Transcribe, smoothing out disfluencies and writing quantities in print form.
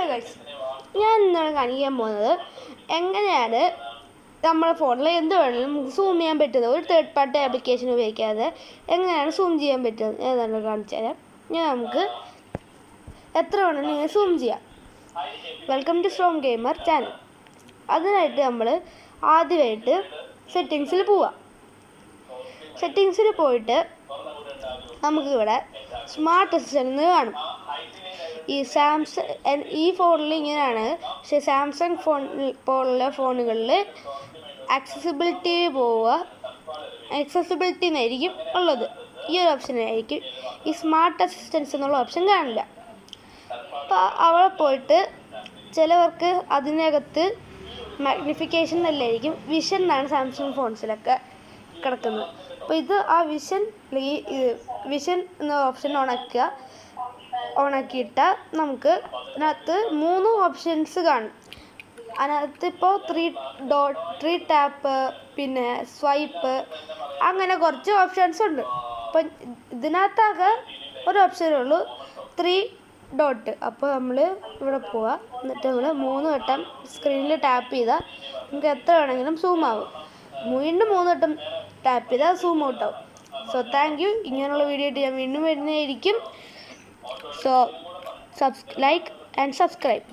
Hello guys, ഞാൻ ഇന്നാണ് കാണിക്കാൻ പോകുന്നത് എങ്ങനെയാണ് നമ്മുടെ ഫോണിൽ എന്ത് വേണമെങ്കിലും സൂം ചെയ്യാൻ പറ്റുന്നത്. ഒരു തേർഡ് പാർട്ടി ആപ്ലിക്കേഷൻ ഉപയോഗിക്കാതെ എങ്ങനെയാണ് സൂം ചെയ്യാൻ പറ്റുന്നത് ഏതാണ് കാണിച്ചു തരാം. നമുക്ക് എത്ര വേണമെങ്കിലും സൂം ചെയ്യാം. Welcome to strong gamer channel. അതിനായിട്ട് നമ്മൾ ആദ്യമായിട്ട് സെറ്റിങ്സിൽ പോവാം. സെറ്റിങ്സിൽ പോയിട്ട് നമുക്കിവിടെ സ്മാർട്ട് അസിസ്റ്റൻ്റ് കാണും. ഈ ഫോണിൽ ഇങ്ങനെയാണ്, പക്ഷേ സാംസങ് പോലുള്ള ഫോണുകളിൽ ആക്സസിബിലിറ്റി എന്നായിരിക്കും ഉള്ളത്. ഈ ഒരു ഓപ്ഷനായിരിക്കും. ഈ സ്മാർട്ട് അസിസ്റ്റൻസ് എന്നുള്ള ഓപ്ഷൻ കാണില്ല. അപ്പോൾ അവിടെ പോയിട്ട് ചിലവർക്ക് അതിനകത്ത് മാഗ്നിഫിക്കേഷൻ നല്ലതായിരിക്കും. വിഷൻ എന്നാണ് സാംസങ് ഫോൺസിലൊക്കെ കിടക്കുന്നത്. അപ്പോൾ ഇത് ആ വിഷൻ എന്ന ഓപ്ഷൻ ഓണാക്കിയിട്ടാൽ നമുക്ക് അതിനകത്ത് 3 ഓപ്ഷൻസ് കാണും. അതിനകത്ത് ഇപ്പോൾ 3 ടാപ്പ്, പിന്നെ സ്വൈപ്പ്, അങ്ങനെ കുറച്ച് ഓപ്ഷൻസ് ഉണ്ട്. അപ്പം ഇതിനകത്താകെ ഒരു ഓപ്ഷനേ ഉള്ളൂ, 3 ഡോട്ട്. അപ്പോൾ നമ്മൾ ഇവിടെ പോവാം. എന്നിട്ട് നമ്മൾ 3 വട്ടം സ്ക്രീനിൽ ടാപ്പ് ചെയ്താൽ നമുക്ക് എത്ര വേണമെങ്കിലും സൂം ആവും. വീണ്ടും 3 വട്ടം ടാപ്പ് ചെയ്താൽ സൂം ഔട്ട് ആവും. So thank you. ഇങ്ങനെയുള്ള വീഡിയോ ആയിട്ട് ഞാൻ വീണ്ടും വരുന്നതായിരിക്കും. So like and subscribe.